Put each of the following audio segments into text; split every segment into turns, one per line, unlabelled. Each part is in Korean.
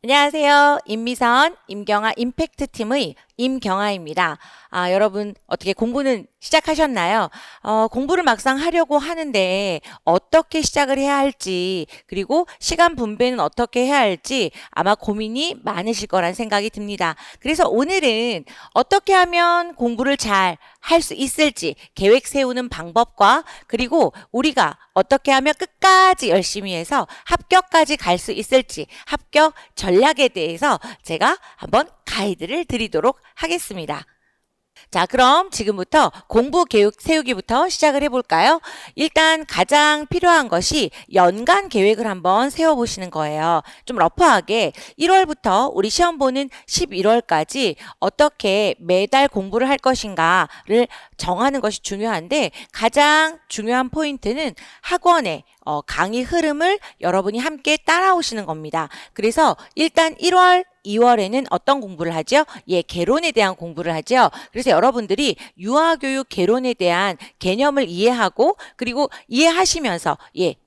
안녕하세요. 임미선, 임경아 임팩트 팀의 임경아입니다. 여러분 어떻게 공부는 시작하셨나요? 공부를 막상 하려고 하는데 어떻게 시작을 해야 할지, 그리고 시간 분배는 어떻게 해야 할지 아마 고민이 많으실 거란 생각이 듭니다. 그래서 오늘은 어떻게 하면 공부를 잘 할 수 있을지 계획 세우는 방법과, 그리고 우리가 어떻게 하면 끝까지 열심히 해서 합격까지 갈 수 있을지 합격 전략에 대해서 제가 한번 가이드를 드리도록 하겠습니다. 자, 그럼 지금부터 공부 계획 세우기부터 시작을 해볼까요? 일단 가장 필요한 것이 연간 계획을 한번 세워보시는 거예요. 좀 러프하게 1월부터 우리 시험 보는 11월까지 어떻게 매달 공부를 할 것인가를 정하는 것이 중요한데, 가장 중요한 포인트는 학원의 강의 흐름을 여러분이 함께 따라오시는 겁니다. 그래서 일단 1월, 2월에는 어떤 공부를 하죠? 개론에 대한 공부를 하죠. 그래서 여러분들이 유아교육 개론에 대한 개념을 이해하고, 그리고 이해하시면서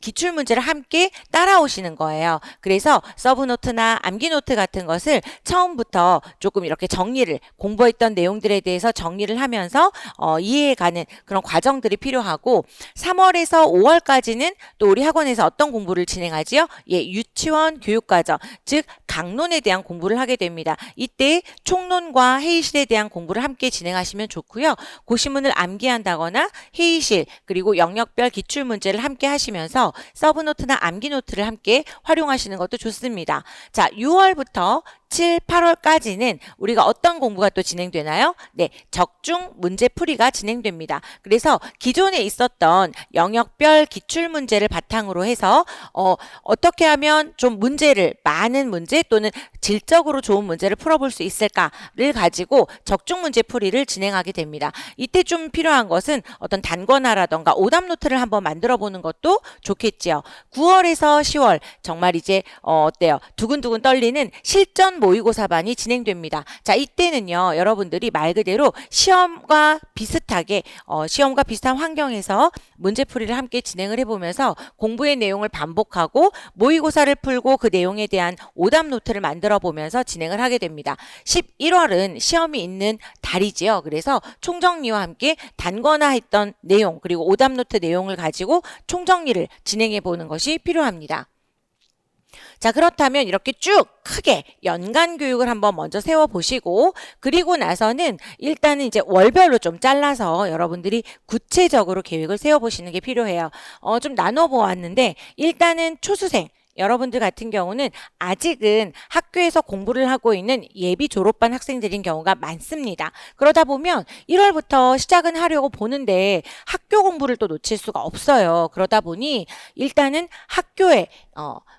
기출문제를 함께 따라오시는 거예요. 그래서 서브노트나 암기노트 같은 것을 처음부터 조금 이렇게 정리를, 공부했던 내용들에 대해서 정리를 하면서 이해해가는 그런 과정들이 필요하고, 3월에서 5월까지는 또 우리 학원에서 어떤 공부를 진행하지요? 유치원 교육과정, 즉 강론에 대한 공부를 하게 됩니다. 이때 총론과 회의실에 대한 공부를 함께 진행하시면 좋고요. 고시문을 암기한다거나 회의실, 그리고 영역별 기출문제를 함께 하시면서 서브노트나 암기노트를 함께 활용하시는 것도 좋습니다. 자, 6월부터 7, 8월까지는 우리가 어떤 공부가 또 진행되나요? 적중 문제풀이가 진행됩니다. 그래서 기존에 있었던 영역별 기출문제를 바탕으로 해서 어떻게 하면 좀 많은 문제 또는 질적으로 좋은 문제를 풀어볼 수 있을까를 가지고 적중 문제풀이를 진행하게 됩니다. 이때 좀 필요한 것은 어떤 단권화라던가 오답노트를 한번 만들어 보는 것도 좋겠지요. 9월에서 10월 정말 이제 어때요? 두근두근 떨리는 실전 모의고사반이 진행됩니다. 자, 이때는요, 여러분들이 말 그대로 시험과 비슷한 환경에서 문제풀이를 함께 진행을 해보면서 공부의 내용을 반복하고 모의고사를 풀고 그 내용에 대한 오답 노트를 만들어 보면서 진행을 하게 됩니다. 11월은 시험이 있는 달이지요. 그래서 총정리와 함께 단권화했던 내용, 그리고 오답 노트 내용을 가지고 총정리를 진행해 보는 것이 필요합니다. 자, 그렇다면 이렇게 쭉 크게 연간 교육을 한번 먼저 세워보시고, 그리고 나서는 일단은 이제 월별로 좀 잘라서 여러분들이 구체적으로 계획을 세워보시는 게 필요해요. 좀 나눠보았는데, 일단은 초수생, 여러분들 같은 경우는 아직은 학교에서 공부를 하고 있는 예비 졸업반 학생들인 경우가 많습니다. 그러다 보면 1월부터 시작은 하려고 보는데 학교 공부를 또 놓칠 수가 없어요. 그러다 보니 일단은 학교에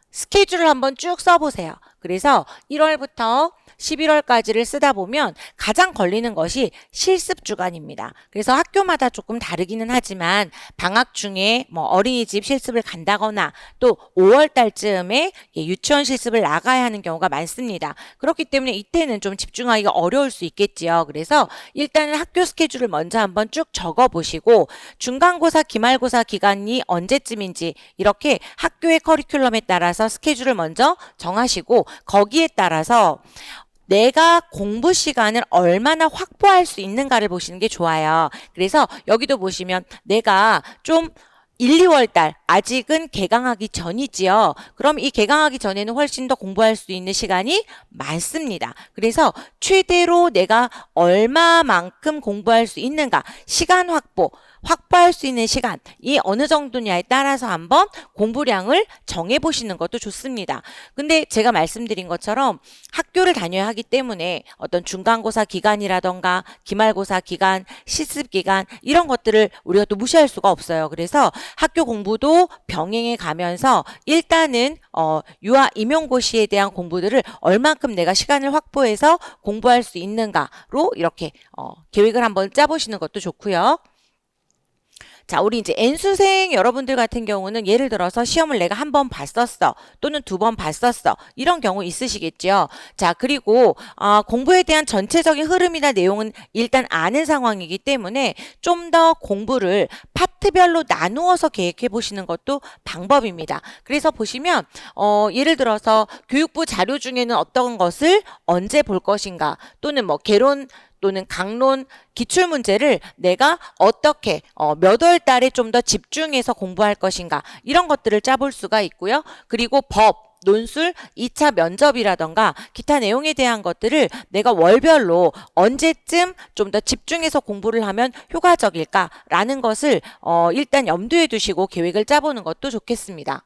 스케줄을 한번 쭉 써보세요. 그래서 1월부터 11월까지를 쓰다 보면 가장 걸리는 것이 실습 주간입니다. 그래서 학교마다 조금 다르기는 하지만 방학 중에 어린이집 실습을 간다거나 또 5월 달쯤에 유치원 실습을 나가야 하는 경우가 많습니다. 그렇기 때문에 이때는 좀 집중하기가 어려울 수 있겠지요. 그래서 일단은 학교 스케줄을 먼저 한번 쭉 적어보시고, 중간고사, 기말고사 기간이 언제쯤인지 이렇게 학교의 커리큘럼에 따라서 스케줄을 먼저 정하시고, 거기에 따라서 내가 공부 시간을 얼마나 확보할 수 있는가를 보시는 게 좋아요. 그래서 여기도 보시면 내가 좀 1, 2월 달 아직은 개강하기 전이지요. 그럼 이 개강하기 전에는 훨씬 더 공부할 수 있는 시간이 많습니다. 그래서 최대로 내가 얼마만큼 공부할 수 있는가, 시간 확보할 수 있는 시간이 어느 정도냐에 따라서 한번 공부량을 정해보시는 것도 좋습니다. 근데 제가 말씀드린 것처럼 학교를 다녀야 하기 때문에 어떤 중간고사 기간이라던가 기말고사 기간, 실습 기간, 이런 것들을 우리가 또 무시할 수가 없어요. 그래서 학교 공부도 병행해 가면서 일단은 유아 임용고시에 대한 공부들을 얼만큼 내가 시간을 확보해서 공부할 수 있는가로 이렇게 계획을 한번 짜보시는 것도 좋고요. 자, 우리 이제 N수생 여러분들 같은 경우는 예를 들어서 시험을 내가 한 번 봤었어. 또는 두 번 봤었어. 이런 경우 있으시겠죠. 자, 그리고 공부에 대한 전체적인 흐름이나 내용은 일단 아는 상황이기 때문에 좀 더 공부를 파트별로 나누어서 계획해 보시는 것도 방법입니다. 그래서 보시면 예를 들어서 교육부 자료 중에는 어떤 것을 언제 볼 것인가, 또는 뭐 개론 또는 강론 기출 문제를 내가 어떻게 몇 월 달에 좀 더 집중해서 공부할 것인가, 이런 것들을 짜볼 수가 있고요. 그리고 법, 논술, 2차 면접이라던가 기타 내용에 대한 것들을 내가 월별로 언제쯤 좀 더 집중해서 공부를 하면 효과적일까라는 것을 일단 염두에 두시고 계획을 짜보는 것도 좋겠습니다.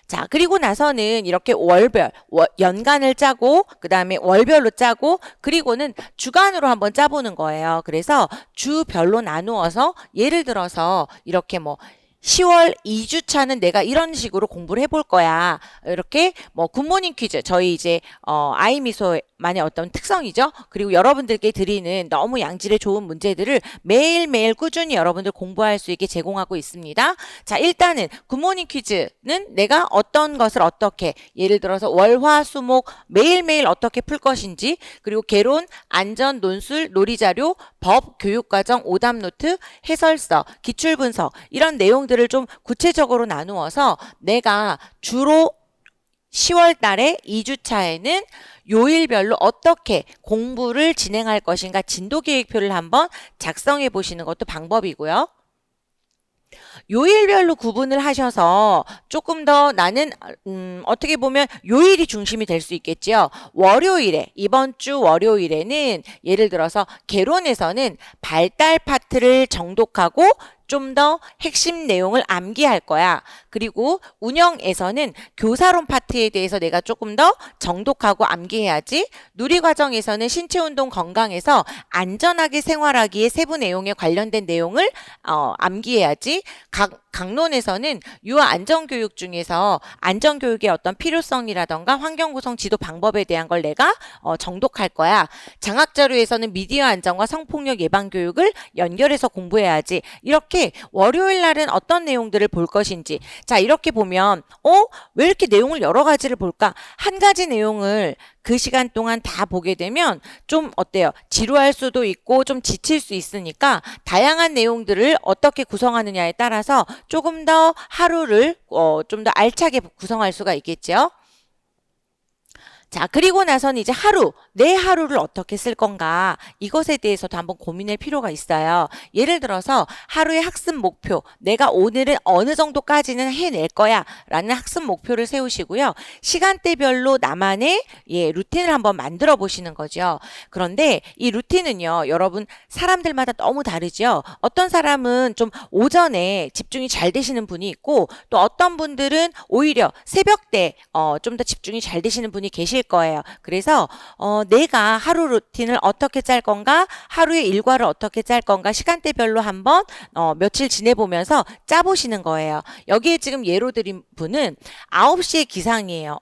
자, 그리고 나서는 이렇게 월별, 연간을 짜고, 그 다음에 월별로 짜고, 그리고는 주간으로 한번 짜보는 거예요. 그래서 주별로 나누어서 예를 들어서 이렇게 뭐 10월 2주차는 내가 이런 식으로 공부를 해볼 거야. 이렇게 뭐 굿모닝 퀴즈, 저희 이제 아이미소만의 어떤 특성이죠. 그리고 여러분들께 드리는 너무 양질의 좋은 문제들을 매일매일 꾸준히 여러분들 공부할 수 있게 제공하고 있습니다. 자, 일단은 굿모닝 퀴즈는 내가 어떤 것을 어떻게, 예를 들어서 월, 화, 수, 목 매일매일 어떻게 풀 것인지, 그리고 개론, 안전, 논술, 놀이자료, 법, 교육과정, 오답노트, 해설서, 기출분석, 이런 내용들을 좀 구체적으로 나누어서 내가 주로 10월 달에 2주차에는 요일별로 어떻게 공부를 진행할 것인가 진도 계획표를 한번 작성해 보시는 것도 방법이고요. 요일별로 구분을 하셔서 조금 더 나는 어떻게 보면 요일이 중심이 될 수 있겠지요. 월요일에, 이번 주 월요일에는 예를 들어서 개론에서는 발달 파트를 정독하고 좀 더 핵심 내용을 암기할 거야. 그리고 운영에서는 교사론 파트에 대해서 내가 조금 더 정독하고 암기해야지. 누리과정에서는 신체운동 건강에서 안전하게 생활하기의 세부 내용에 관련된 내용을 암기해야지. 강론에서는 유아 안전교육 중에서 안전교육의 어떤 필요성이라던가 환경구성 지도 방법에 대한 걸 내가 정독할 거야. 장학자료에서는 미디어 안전과 성폭력 예방 교육을 연결해서 공부해야지. 이렇게 월요일 날은 어떤 내용들을 볼 것인지. 자, 이렇게 보면 왜 이렇게 내용을 여러 가지를 볼까? 한 가지 내용을 그 시간 동안 다 보게 되면 좀 어때요? 지루할 수도 있고 좀 지칠 수 있으니까 다양한 내용들을 어떻게 구성하느냐에 따라서 조금 더 하루를 좀 더 알차게 구성할 수가 있겠죠. 자, 그리고 나서는 이제 내 하루를 어떻게 쓸 건가, 이것에 대해서도 한번 고민할 필요가 있어요. 예를 들어서 하루의 학습 목표, 내가 오늘은 어느 정도까지는 해낼 거야 라는 학습 목표를 세우시고요. 시간대별로 나만의 루틴을 한번 만들어 보시는 거죠. 그런데 이 루틴은요, 여러분 사람들마다 너무 다르죠. 어떤 사람은 좀 오전에 집중이 잘 되시는 분이 있고, 또 어떤 분들은 오히려 새벽때 좀 더 집중이 잘 되시는 분이 계실 거예요. 그래서 내가 하루 루틴을 어떻게 짤 건가, 하루의 일과를 어떻게 짤 건가, 시간대별로 한번 며칠 지내보면서 짜보시는 거예요. 여기에 지금 예로 드린 분은 9시에 기상이에요.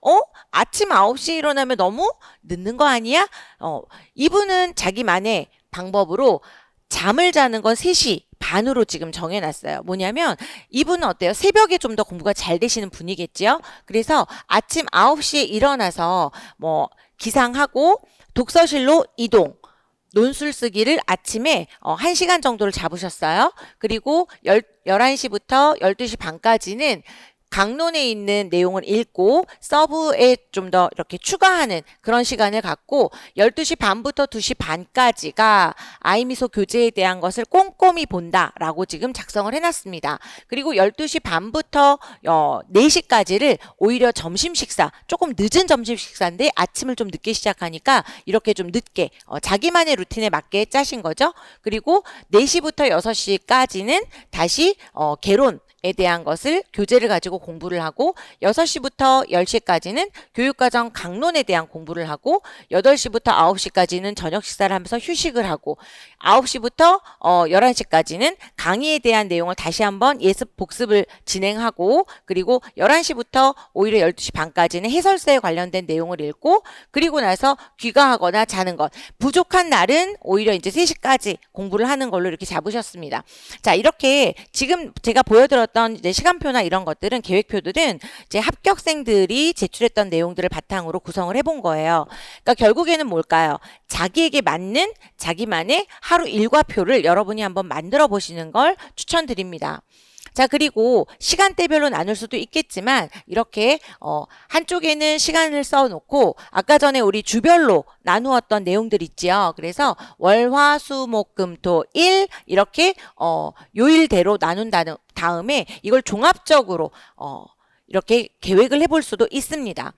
아침 9시에 일어나면 너무 늦는 거 아니야? 이분은 자기만의 방법으로 잠을 자는 건 3시 반으로 지금 정해놨어요. 뭐냐면 이분은 어때요? 새벽에 좀 더 공부가 잘 되시는 분이겠죠? 그래서 아침 9시에 일어나서 뭐 기상하고 독서실로 이동, 논술 쓰기를 아침에 1시간 정도를 잡으셨어요. 그리고 11시부터 12시 반까지는 강론에 있는 내용을 읽고 서브에 좀 더 이렇게 추가하는 그런 시간을 갖고 12시 반부터 2시 반까지가 아이미소 교재에 대한 것을 꼼꼼히 본다라고 지금 작성을 해놨습니다. 그리고 12시 반부터 4시까지를 오히려 점심 식사, 조금 늦은 점심 식사인데 아침을 좀 늦게 시작하니까 이렇게 좀 늦게 자기만의 루틴에 맞게 짜신 거죠. 그리고 4시부터 6시까지는 다시 개론 대한 것을 교재를 가지고 공부를 하고 6시부터 10시까지는 교육과정 강론에 대한 공부를 하고 8시부터 9시까지는 저녁 식사를 하면서 휴식을 하고 9시부터 11시까지는 강의에 대한 내용을 다시 한번 예습 복습을 진행하고 그리고 11시부터 오히려 12시 반까지는 해설서에 관련된 내용을 읽고 그리고 나서 귀가하거나 자는 것. 부족한 날은 오히려 이제 3시까지 공부를 하는 걸로 이렇게 잡으셨습니다. 자, 이렇게 지금 제가 보여드렸던 이제 시간표나 이런 것들은 계획표들은 이제 합격생들이 제출했던 내용들을 바탕으로 구성을 해본 거예요. 그러니까 결국에는 뭘까요? 자기에게 맞는 자기만의 하루 일과표를 여러분이 한번 만들어 보시는 걸 추천드립니다. 자, 그리고 시간대별로 나눌 수도 있겠지만 이렇게 한쪽에는 시간을 써놓고 아까 전에 우리 주별로 나누었던 내용들 있지요. 그래서 월, 화, 수, 목, 금, 토, 일 이렇게 요일대로 나눈 다음에 이걸 종합적으로 이렇게 계획을 해볼 수도 있습니다.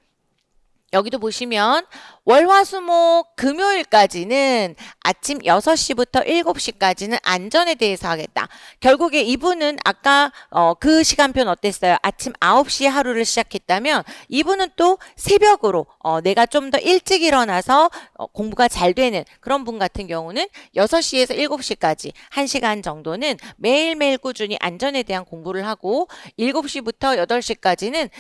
여기도 보시면 월화수목 금요일까지는 아침 6시부터 7시까지는 안전에 대해서 하겠다. 결국에 이분은 아까 그 시간표는 어땠어요? 아침 9시에 하루를 시작했다면 이분은 또 새벽으로 내가 좀 더 일찍 일어나서 공부가 잘 되는 그런 분 같은 경우는 6시에서 7시까지 1시간 정도는 매일매일 꾸준히 안전에 대한 공부를 하고 7시부터 8시까지는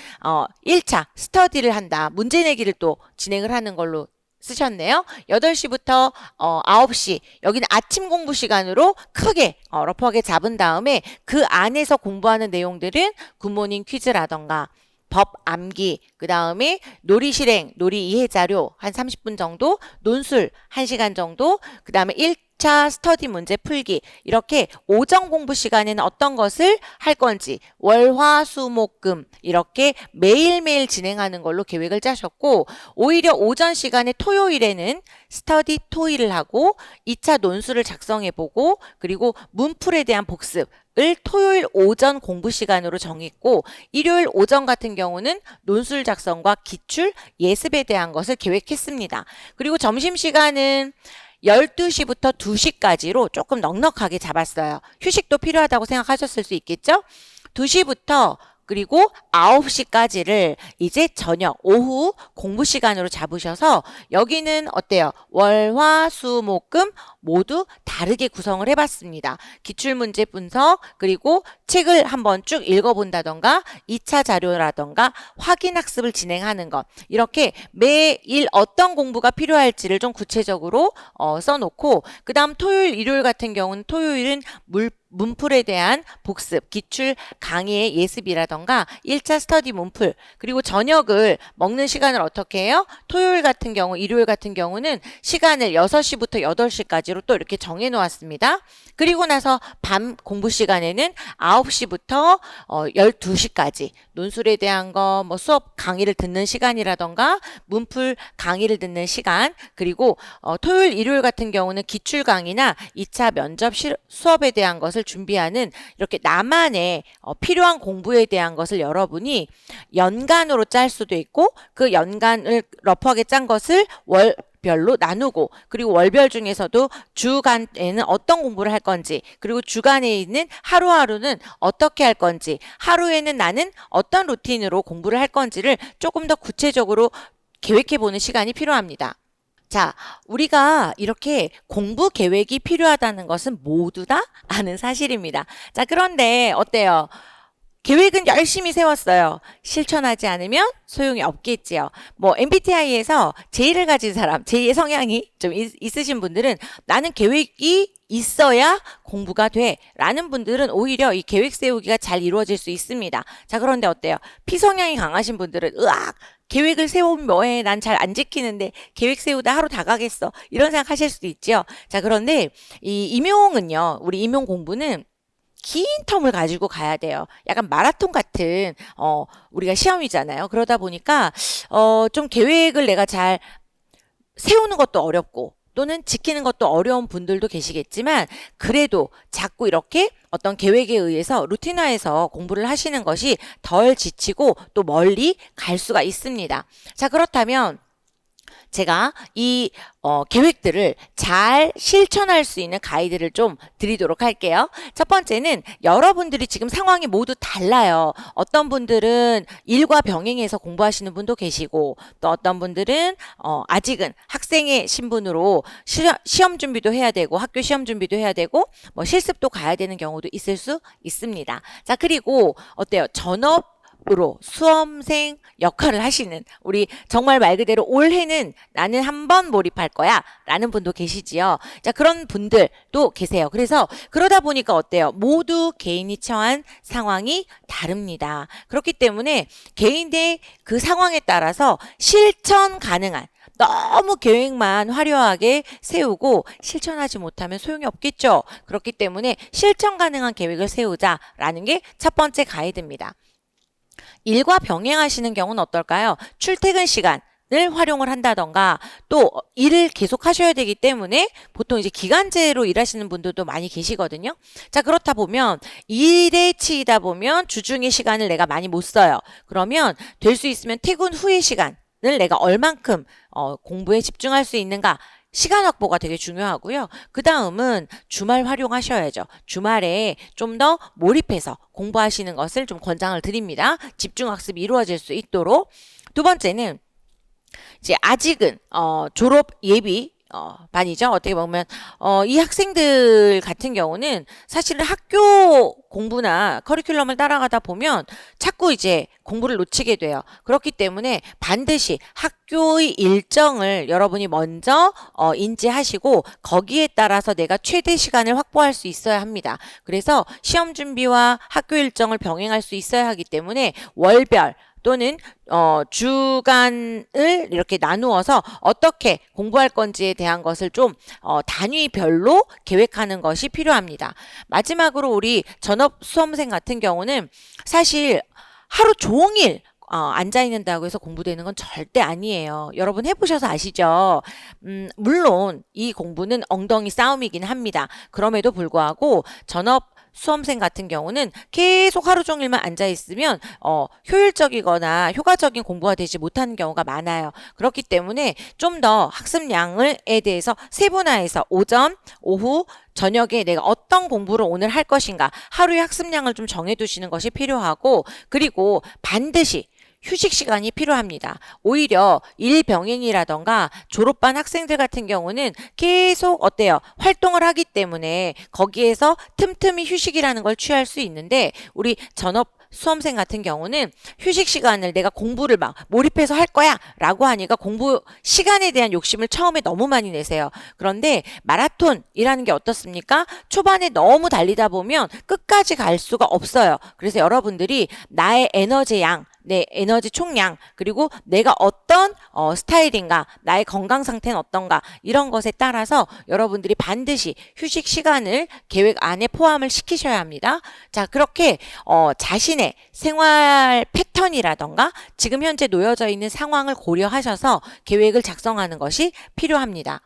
1차 스터디를 한다. 문제 내기를 또 진행을 하는 걸로 쓰셨네요. 8시부터 9시 여기는 아침 공부 시간으로 크게 러프하게 잡은 다음에 그 안에서 공부하는 내용들은 굿모닝 퀴즈라던가 법 암기, 그 다음에 놀이 실행, 놀이 이해 자료 한 30분 정도, 논술 1시간 정도, 그 다음에 1차 스터디 문제 풀기 이렇게 오전 공부 시간에는 어떤 것을 할 건지 월, 화, 수, 목, 금 이렇게 매일매일 진행하는 걸로 계획을 짜셨고 오히려 오전 시간에 토요일에는 스터디 토일을 하고 2차 논술을 작성해보고 그리고 문풀에 대한 복습 을 토요일 오전 공부 시간으로 정했고 일요일 오전 같은 경우는 논술 작성과 기출 예습에 대한 것을 계획했습니다. 그리고 점심시간은 12시부터 2시까지로 조금 넉넉하게 잡았어요. 휴식도 필요하다고 생각하셨을 수 있겠죠? 2시부터 그리고 9시까지를 이제 저녁, 오후 공부 시간으로 잡으셔서 여기는 어때요? 월, 화, 수, 목, 금 모두 다르게 구성을 해봤습니다. 기출문제 분석, 그리고 책을 한번 쭉 읽어본다던가 2차 자료라던가 확인학습을 진행하는 것. 이렇게 매일 어떤 공부가 필요할지를 좀 구체적으로 써놓고 그 다음 토요일, 일요일 같은 경우는 토요일은 문풀에 대한 복습, 기출 강의의 예습이라던가 1차 스터디 문풀 그리고 저녁을 먹는 시간을 어떻게 해요? 토요일 같은 경우, 일요일 같은 경우는 시간을 6시부터 8시까지로 또 이렇게 정해 놓았습니다. 그리고 나서 밤 공부 시간에는 9시부터 12시까지 논술에 대한 거, 뭐 수업 강의를 듣는 시간이라던가 문풀 강의를 듣는 시간 그리고 토요일, 일요일 같은 경우는 기출 강의나 2차 면접 수업에 대한 것을 준비하는 이렇게 나만의 필요한 공부에 대한 것을 여러분이 연간으로 짤 수도 있고 그 연간을 러프하게 짠 것을 월별로 나누고 그리고 월별 중에서도 주간에는 어떤 공부를 할 건지 그리고 주간에 있는 하루하루는 어떻게 할 건지 하루에는 나는 어떤 루틴으로 공부를 할 건지를 조금 더 구체적으로 계획해보는 시간이 필요합니다. 자, 우리가 이렇게 공부 계획이 필요하다는 것은 모두 다 아는 사실입니다. 자, 그런데 어때요? 계획은 열심히 세웠어요. 실천하지 않으면 소용이 없겠지요. 뭐 MBTI에서 J를 가진 사람, J의 성향이 좀 있으신 분들은 나는 계획이 있어야 공부가 돼 라는 분들은 오히려 이 계획 세우기가 잘 이루어질 수 있습니다. 자, 그런데 어때요? P성향이 강하신 분들은 으악! 계획을 세우면 뭐해? 난 잘 안 지키는데 계획 세우다 하루 다 가겠어. 이런 생각 하실 수도 있죠. 자, 그런데 이 임용은요. 우리 임용 공부는 긴 텀을 가지고 가야 돼요. 약간 마라톤 같은 우리가 시험이잖아요. 그러다 보니까 좀 계획을 내가 잘 세우는 것도 어렵고 또는 지키는 것도 어려운 분들도 계시겠지만 그래도 자꾸 이렇게 어떤 계획에 의해서 루틴화해서 공부를 하시는 것이 덜 지치고 또 멀리 갈 수가 있습니다. 자, 그렇다면 제가 이 계획들을 잘 실천할 수 있는 가이드를 좀 드리도록 할게요. 첫 번째는 여러분들이 지금 상황이 모두 달라요. 어떤 분들은 일과 병행해서 공부하시는 분도 계시고 또 어떤 분들은 아직은 학생의 신분으로 시험 준비도 해야 되고 학교 시험 준비도 해야 되고 뭐 실습도 가야 되는 경우도 있을 수 있습니다. 자, 그리고 어때요? 전업으로 수험생 역할을 하시는 우리 정말 말 그대로 올해는 나는 한번 몰입할 거야 라는 분도 계시지요. 자, 그런 분들도 계세요. 그래서 그러다 보니까 어때요? 모두 개인이 처한 상황이 다릅니다. 그렇기 때문에 개인의 그 상황에 따라서 실천 가능한 너무 계획만 화려하게 세우고 실천하지 못하면 소용이 없겠죠. 그렇기 때문에 실천 가능한 계획을 세우자라는 게 첫 번째 가이드입니다. 일과 병행하시는 경우는 어떨까요? 출퇴근 시간을 활용을 한다던가 또 일을 계속 하셔야 되기 때문에 보통 이제 기간제로 일하시는 분들도 많이 계시거든요. 자, 그렇다 보면 일에 치이다 보면 주중의 시간을 내가 많이 못 써요. 그러면 될 수 있으면 퇴근 후의 시간을 내가 얼만큼 공부에 집중할 수 있는가 시간 확보가 되게 중요하고요. 그 다음은 주말 활용하셔야죠. 주말에 좀 더 몰입해서 공부하시는 것을 좀 권장을 드립니다. 집중 학습이 이루어질 수 있도록. 두 번째는 이제 아직은 졸업 예비 반이죠. 어떻게 보면 이 학생들 같은 경우는 사실은 학교 공부나 커리큘럼을 따라가다 보면 자꾸 이제 공부를 놓치게 돼요. 그렇기 때문에 반드시 학교의 일정을 여러분이 먼저 인지하시고 거기에 따라서 내가 최대 시간을 확보할 수 있어야 합니다. 그래서 시험 준비와 학교 일정을 병행할 수 있어야 하기 때문에 월별 또는 주간을 이렇게 나누어서 어떻게 공부할 건지에 대한 것을 좀 단위별로 계획하는 것이 필요합니다. 마지막으로 우리 전업 수험생 같은 경우는 사실 하루 종일 앉아 있는다고 해서 공부되는 건 절대 아니에요. 여러분 해보셔서 아시죠? 물론 이 공부는 엉덩이 싸움이긴 합니다. 그럼에도 불구하고 전업 수험생 같은 경우는 계속 하루 종일만 앉아 있으면 효율적이거나 효과적인 공부가 되지 못하는 경우가 많아요. 그렇기 때문에 좀 더 학습량에 대해서 세분화해서 오전, 오후, 저녁에 내가 어떤 공부를 오늘 할 것인가 하루의 학습량을 좀 정해두시는 것이 필요하고 그리고 반드시 휴식 시간이 필요합니다. 오히려 일 병행이라던가 졸업반 학생들 같은 경우는 계속 어때요? 활동을 하기 때문에 거기에서 틈틈이 휴식이라는 걸 취할 수 있는데 우리 전업 수험생 같은 경우는 휴식 시간을 내가 공부를 막 몰입해서 할 거야 라고 하니까 공부 시간에 대한 욕심을 처음에 너무 많이 내세요. 그런데 마라톤이라는 게 어떻습니까? 초반에 너무 달리다 보면 끝까지 갈 수가 없어요. 그래서 여러분들이 나의 에너지 양 내 에너지 총량 그리고 내가 어떤 스타일인가 나의 건강 상태는 어떤가 이런 것에 따라서 여러분들이 반드시 휴식 시간을 계획 안에 포함을 시키셔야 합니다. 자, 그렇게 자신의 생활 패턴이라던가 지금 현재 놓여져 있는 상황을 고려하셔서 계획을 작성하는 것이 필요합니다.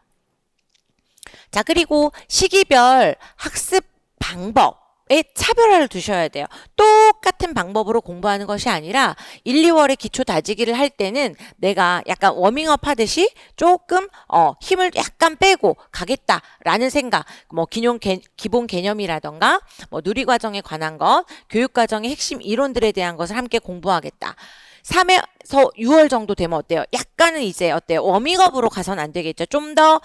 자, 그리고 시기별 학습 방법 에 차별화를 두셔야 돼요. 똑같은 방법으로 공부하는 것이 아니라 1, 2월에 기초 다지기를 할 때는 내가 약간 워밍업 하듯이 조금 힘을 약간 빼고 가겠다라는 생각, 뭐 기본 개념이라던가 뭐 누리과정에 관한 것, 교육과정의 핵심 이론들에 대한 것을 함께 공부하겠다. 3에서 6월 정도 되면 어때요? 약간은 이제 어때요? 워밍업으로 가선 안 되겠죠. 좀 더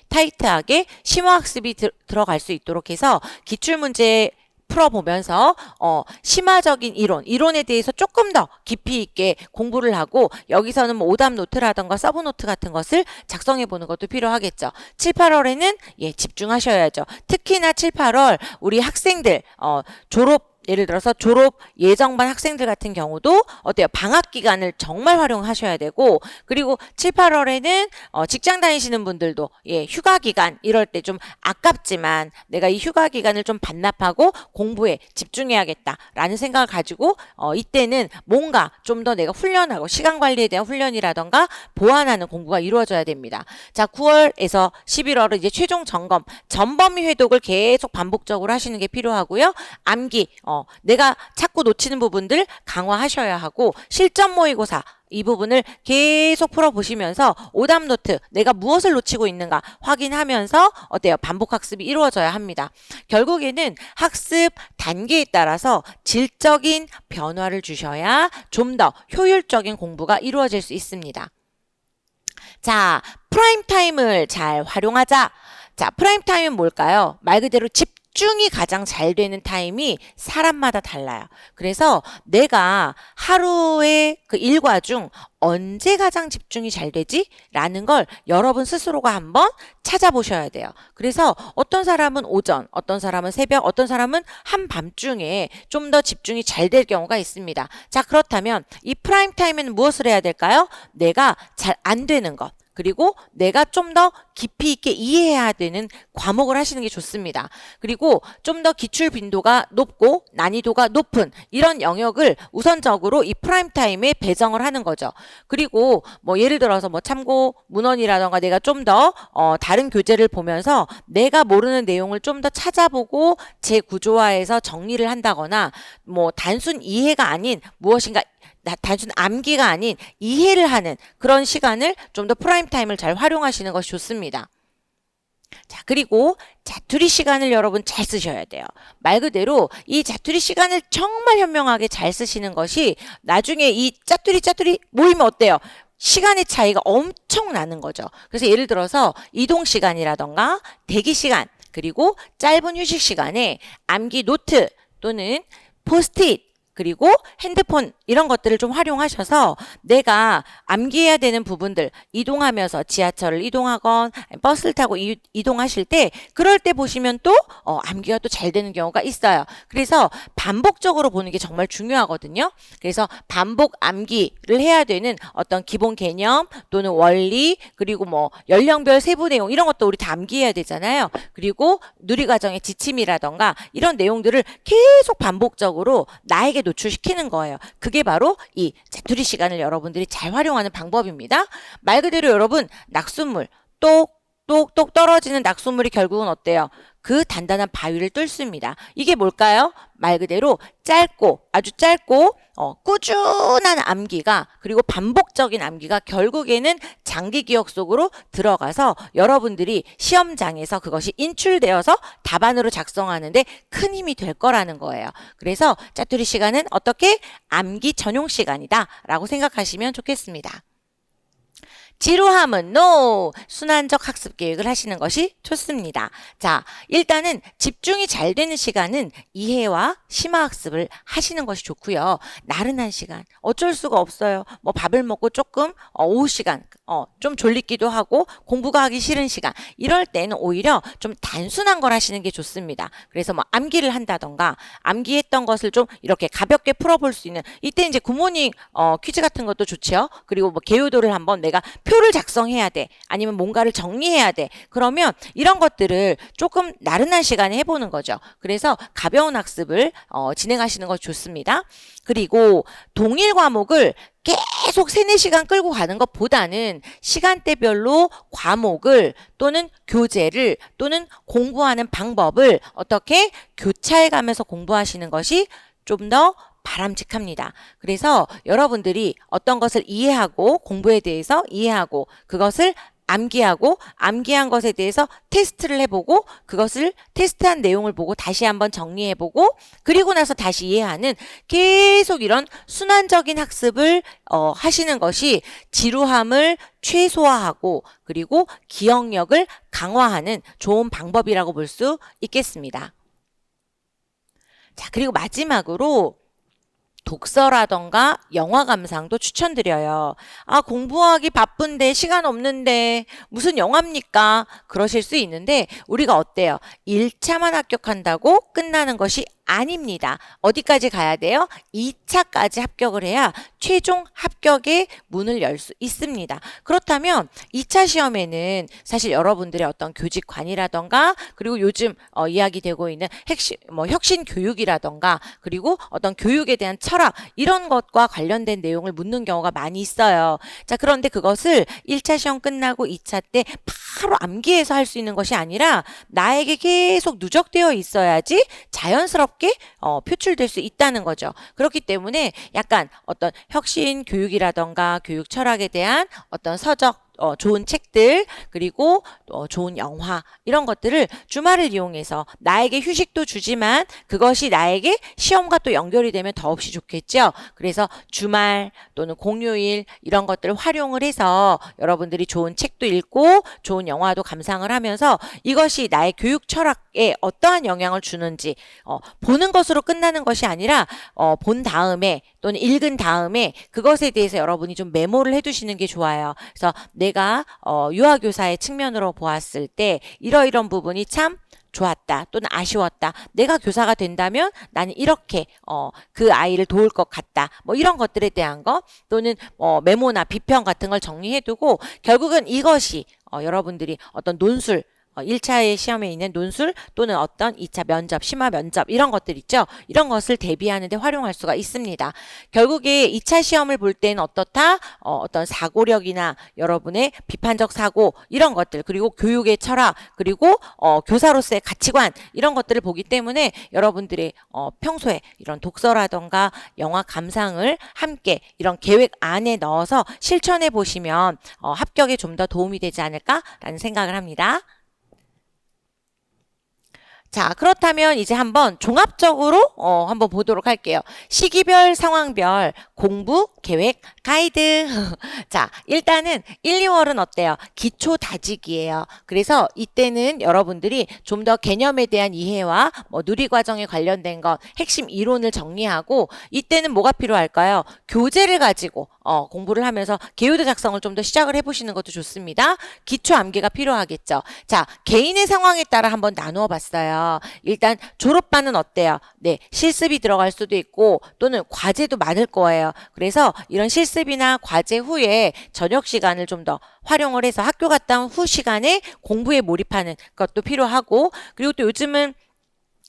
타이트하게 심화학습이 들어갈 수 있도록 해서 기출문제 풀어보면서 심화적인 이론에 대해서 조금 더 깊이 있게 공부를 하고 여기서는 뭐 오답 노트라던가 서브 노트 같은 것을 작성해 보는 것도 필요하겠죠. 7, 8월에는 집중하셔야죠. 특히나 7, 8월 우리 학생들 예를 들어서 졸업 예정반 학생들 같은 경우도 어때요? 방학 기간을 정말 활용하셔야 되고 그리고 7, 8월에는 직장 다니시는 분들도 휴가 기간 이럴 때 좀 아깝지만 내가 이 휴가 기간을 좀 반납하고 공부에 집중해야겠다라는 생각을 가지고 이때는 뭔가 좀 더 내가 훈련하고 시간 관리에 대한 훈련이라던가 보완하는 공부가 이루어져야 됩니다. 자, 9월에서 11월은 이제 최종 점검, 전범위 회독을 계속 반복적으로 하시는 게 필요하고요. 암기 내가 자꾸 놓치는 부분들 강화하셔야 하고 실전 모의고사 이 부분을 계속 풀어보시면서 오답 노트, 내가 무엇을 놓치고 있는가 확인하면서 어때요? 반복 학습이 이루어져야 합니다. 결국에는 학습 단계에 따라서 질적인 변화를 주셔야 좀 더 효율적인 공부가 이루어질 수 있습니다. 자, 프라임 타임을 잘 활용하자. 자, 프라임 타임은 뭘까요? 말 그대로 집중이 가장 잘 되는 타임이 사람마다 달라요. 그래서 내가 하루의 그 일과 중 언제 가장 집중이 잘 되지? 라는 걸 여러분 스스로가 한번 찾아보셔야 돼요. 그래서 어떤 사람은 오전, 어떤 사람은 새벽, 어떤 사람은 한밤중에 좀 더 집중이 잘 될 경우가 있습니다. 자, 그렇다면 이 프라임 타임에는 무엇을 해야 될까요? 내가 잘 안 되는 것. 그리고 내가 좀 더 깊이 있게 이해해야 되는 과목을 하시는 게 좋습니다. 그리고 좀 더 기출 빈도가 높고 난이도가 높은 이런 영역을 우선적으로 이 프라임 타임에 배정을 하는 거죠. 그리고 뭐 예를 들어서 뭐 참고 문헌이라던가 내가 좀 더 다른 교재를 보면서 내가 모르는 내용을 좀 더 찾아보고 재구조화해서 정리를 한다거나 뭐 단순 이해가 아닌 무엇인가 단순 암기가 아닌 이해를 하는 그런 시간을 좀 더 프라임 타임을 잘 활용하시는 것이 좋습니다. 자, 그리고 자투리 시간을 여러분 잘 쓰셔야 돼요. 말 그대로 이 자투리 시간을 정말 현명하게 잘 쓰시는 것이 나중에 이 짜투리 모이면 어때요? 시간의 차이가 엄청 나는 거죠. 그래서 예를 들어서 이동 시간이라던가 대기 시간 그리고 짧은 휴식 시간에 암기 노트 또는 포스트잇 그리고 핸드폰 이런 것들을 좀 활용하셔서 내가 암기해야 되는 부분들 이동하면서 지하철을 이동하건 버스를 타고 이동하실 때 그럴 때 보시면 또 암기가 또 잘 되는 경우가 있어요. 그래서 반복적으로 보는 게 정말 중요하거든요. 그래서 반복 암기를 해야 되는 어떤 기본 개념 또는 원리 그리고 뭐 연령별 세부 내용 이런 것도 우리 다 암기해야 되잖아요. 그리고 누리과정의 지침이라던가 이런 내용들을 계속 반복적으로 나에게 노출시키는 거예요. 그게 바로 이 자투리 시간을 여러분들이 잘 활용하는 방법입니다. 말 그대로 여러분 낙숫물 똑똑똑 떨어지는 낙숫물이 결국은 어때요? 그 단단한 바위를 뚫습니다. 이게 뭘까요? 말 그대로 짧고 아주 짧고 꾸준한 암기가 그리고 반복적인 암기가 결국에는 장기 기억 속으로 들어가서 여러분들이 시험장에서 그것이 인출되어서 답안으로 작성하는데 큰 힘이 될 거라는 거예요. 그래서 짜투리 시간은 어떻게 암기 전용 시간이다 라고 생각하시면 좋겠습니다. 지루함은 NO! 순환적 학습 계획을 하시는 것이 좋습니다. 자, 일단은 집중이 잘 되는 시간은 이해와 심화학습을 하시는 것이 좋고요. 나른한 시간, 어쩔 수가 없어요. 뭐 밥을 먹고 조금 오후 시간, 좀 졸리기도 하고 공부가 하기 싫은 시간 이럴 때는 오히려 좀 단순한 걸 하시는 게 좋습니다. 그래서 뭐 암기를 한다던가 암기했던 것을 좀 이렇게 가볍게 풀어볼 수 있는 이때 이제 굿모닝 퀴즈 같은 것도 좋죠. 그리고 뭐 개요도를 한번 내가 표를 작성해야 돼. 아니면 뭔가를 정리해야 돼. 그러면 이런 것들을 조금 나른한 시간에 해보는 거죠. 그래서 가벼운 학습을 진행하시는 것이 좋습니다. 그리고 동일 과목을 계속 3, 4시간 끌고 가는 것보다는 시간대별로 과목을 또는 교재를 또는 공부하는 방법을 어떻게 교차해 가면서 공부하시는 것이 좀 더 바람직합니다. 그래서 여러분들이 어떤 것을 이해하고 공부에 대해서 이해하고 그것을 암기하고 암기한 것에 대해서 테스트를 해보고 그것을 테스트한 내용을 보고 다시 한번 정리해보고 그리고 나서 다시 이해하는 계속 이런 순환적인 학습을 하시는 것이 지루함을 최소화하고 그리고 기억력을 강화하는 좋은 방법이라고 볼 수 있겠습니다. 자, 그리고 마지막으로 독서라던가 영화 감상도 추천드려요. 아, 공부하기 바쁜데 시간 없는데 무슨 영화입니까? 그러실 수 있는데 우리가 어때요? 1차만 합격한다고 끝나는 것이 아닙니다. 어디까지 가야 돼요? 2차까지 합격을 해야 최종 합격의 문을 열 수 있습니다. 그렇다면 2차 시험에는 사실 여러분들의 어떤 교직관이라던가 그리고 요즘 이야기되고 있는 핵심, 혁신 교육이라던가 그리고 어떤 교육에 대한 철학 이런 것과 관련된 내용을 묻는 경우가 많이 있어요. 자, 그런데 그것을 1차 시험 끝나고 2차 때 바로 암기해서 할 수 있는 것이 아니라 나에게 계속 누적되어 있어야지 자연스럽게 표출될 수 있다는 거죠. 그렇기 때문에 약간 어떤 혁신 교육이라던가 교육 철학에 대한 어떤 서적, 좋은 책들, 그리고 좋은 영화, 이런 것들을 주말을 이용해서 나에게 휴식도 주지만 그것이 나에게 시험과 또 연결이 되면 더없이 좋겠죠. 그래서 주말 또는 공휴일 이런 것들을 활용을 해서 여러분들이 좋은 책도 읽고 좋은 영화도 감상을 하면서 이것이 나의 교육 철학에 어떠한 영향을 주는지 보는 것으로 끝나는 것이 아니라 본 다음에 또는 읽은 다음에 그것에 대해서 여러분이 좀 메모를 해두시는 게 좋아요. 그래서 내가 유아교사의 측면으로 보았을 때 이러이런 부분이 참 좋았다 또는 아쉬웠다. 내가 교사가 된다면 나는 이렇게 그 아이를 도울 것 같다. 뭐 이런 것들에 대한 거 또는 메모나 비평 같은 걸 정리해두고 결국은 이것이 여러분들이 어떤 논술 1차의 시험에 있는 논술 또는 어떤 2차 면접, 심화 면접 이런 것들 있죠. 이런 것을 대비하는 데 활용할 수가 있습니다. 결국에 2차 시험을 볼 때는 어떻다? 어떤 사고력이나 여러분의 비판적 사고 이런 것들 그리고 교육의 철학 그리고 교사로서의 가치관 이런 것들을 보기 때문에 여러분들의 평소에 이런 독서라던가 영화 감상을 함께 이런 계획 안에 넣어서 실천해 보시면 합격에 좀 더 도움이 되지 않을까라는 생각을 합니다. 자, 그렇다면 이제 한번 종합적으로 한번 보도록 할게요. 시기별, 상황별, 공부, 계획, 가이드. 자, 일단은 1, 2월은 어때요? 기초 다지기예요. 그래서 이때는 여러분들이 좀 더 개념에 대한 이해와 누리과정에 관련된 것, 핵심 이론을 정리하고 이때는 뭐가 필요할까요? 교재를 가지고 공부를 하면서 개요도 작성을 좀 더 시작을 해보시는 것도 좋습니다. 기초 암기가 필요하겠죠. 자, 개인의 상황에 따라 한번 나누어 봤어요. 일단 졸업반은 어때요? 네, 실습이 들어갈 수도 있고 또는 과제도 많을 거예요. 그래서 이런 실습이나 과제 후에 저녁 시간을 좀 더 활용을 해서 학교 갔다 온 후 시간에 공부에 몰입하는 것도 필요하고 그리고 또 요즘은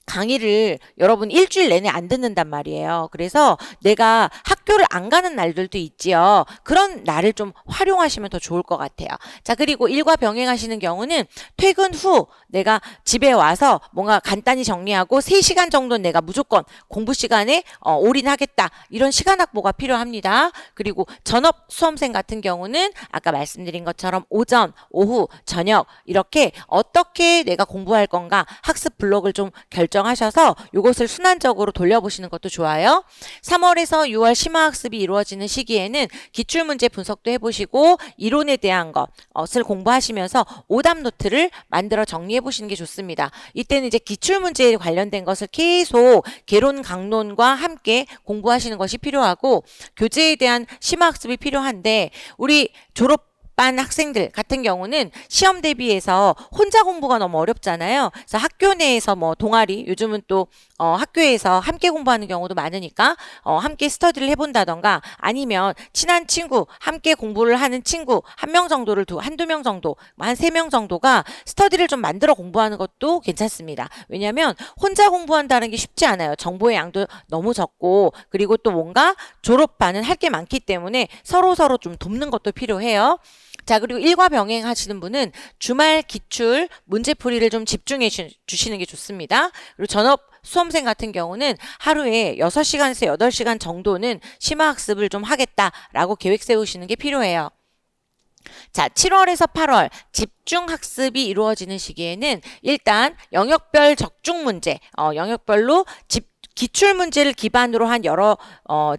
강의를 여러분 일주일 내내 안 듣는단 말이에요. 그래서 내가 학교를 안 가는 날들도 있지요. 그런 날을 좀 활용하시면 더 좋을 것 같아요. 자, 그리고 일과 병행하시는 경우는 퇴근 후 내가 집에 와서 뭔가 간단히 정리하고 3시간 정도는 내가 무조건 공부 시간에 올인하겠다. 이런 시간 확보가 필요합니다. 그리고 전업 수험생 같은 경우는 아까 말씀드린 것처럼 오전, 오후, 저녁 이렇게 어떻게 내가 공부할 건가 학습 블록을 좀 결정하셔서 이것을 순환적으로 돌려보시는 것도 좋아요. 3월에서 6월 심화학습이 이루어지는 시기에는 기출문제 분석도 해보시고 이론에 대한 것을 공부하시면서 오답 노트를 만들어 정리해 보시는 게 좋습니다. 이때는 이제 기출문제에 관련된 것을 계속 개론 강론과 함께 공부하시는 것이 필요하고 교재에 대한 심화학습이 필요한데 우리 졸업반 학생들 같은 경우는 시험 대비해서 혼자 공부가 너무 어렵잖아요. 그래서 학교 내에서 동아리 요즘은 또 학교에서 함께 공부하는 경우도 많으니까 함께 스터디를 해본다던가 아니면 친한 친구 함께 공부를 하는 친구 한 명 정도를 한두 명 정도 한 3명 정도가 스터디를 좀 만들어 공부하는 것도 괜찮습니다. 왜냐하면 혼자 공부한다는 게 쉽지 않아요. 정보의 양도 너무 적고 그리고 또 뭔가 졸업반은 할 게 많기 때문에 서로 좀 돕는 것도 필요해요. 자, 그리고 일과 병행 하시는 분은 주말 기출 문제풀이를 좀 집중해 주시는 게 좋습니다. 그리고 전업 수험생 같은 경우는 하루에 6시간에서 8시간 정도는 심화학습을 좀 하겠다라고 계획 세우시는 게 필요해요. 자, 7월에서 8월 집중학습이 이루어지는 시기에는 일단 영역별 적중 문제, 영역별로 기출 문제를 기반으로 한 여러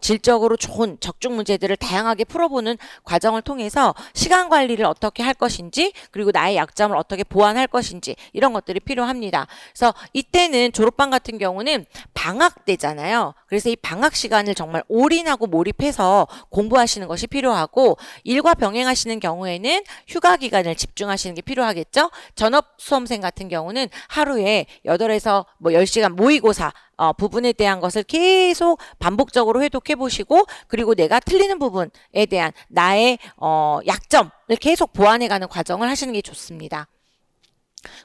질적으로 좋은 적중 문제들을 다양하게 풀어보는 과정을 통해서 시간 관리를 어떻게 할 것인지 그리고 나의 약점을 어떻게 보완할 것인지 이런 것들이 필요합니다. 그래서 이때는 졸업반 같은 경우는 방학 때잖아요. 그래서 이 방학 시간을 정말 올인하고 몰입해서 공부하시는 것이 필요하고 일과 병행하시는 경우에는 휴가 기간을 집중하시는 게 필요하겠죠. 전업 수험생 같은 경우는 하루에 8에서 10시간 모의고사 부분에 대한 것을 계속 반복적으로 회독해 보시고 그리고 내가 틀리는 부분에 대한 나의 약점을 계속 보완해 가는 과정을 하시는 게 좋습니다.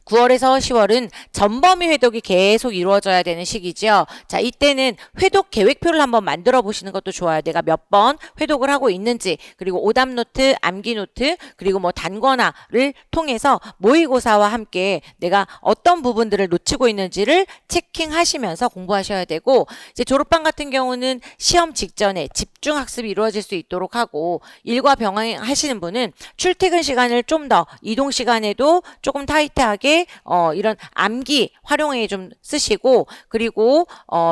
9월에서 10월은 전범위 회독이 계속 이루어져야 되는 시기죠. 자, 이때는 회독 계획표를 한번 만들어 보시는 것도 좋아요. 내가 몇 번 회독을 하고 있는지, 그리고 오답 노트, 암기 노트, 그리고 뭐 단권화를 통해서 모의고사와 함께 내가 어떤 부분들을 놓치고 있는지를 체킹하시면서 공부하셔야 되고, 이제 졸업반 같은 경우는 시험 직전에 집중 학습이 이루어질 수 있도록 하고, 일과 병행하시는 분은 출퇴근 시간을 좀 더 이동 시간에도 조금 타이트하게 이런 암기 활용에 좀 쓰시고, 그리고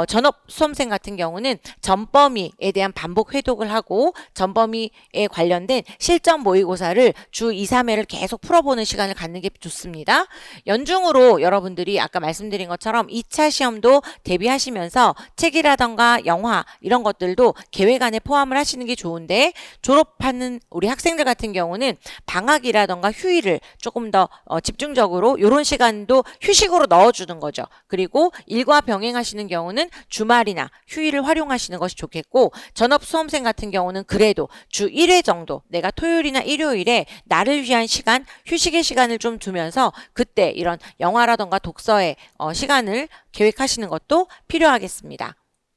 전업 수험생 같은 경우는 전범위에 대한 반복 회독을 하고 전범위에 관련된 실전 모의고사를 주 2, 3회를 계속 풀어보는 시간을 갖는 게 좋습니다. 연중으로 여러분들이 아까 말씀드린 것처럼 2차 시험도 대비하시면서 책이라던가 영화 이런 것들도 계획 안에 포함을 하시는 게 좋은데, 졸업하는 우리 학생들 같은 경우는 방학이라던가 휴일을 조금 더 집중적으로 이런 시간도 휴식으로 넣어주는 거죠. 그리고 일과 병행하시는 경우는 주말이나 휴일을 활용하시는 것이 좋겠고, 전업 수험생 같은 경우는 그래도 주 1회 정도 내가 토요일이나 일요일에 나를 위한 시간, 휴식의 시간을 좀 두면서 그때 이런 영화라던가 독서의 시간을 계획하시는 것도 필요하겠습니다.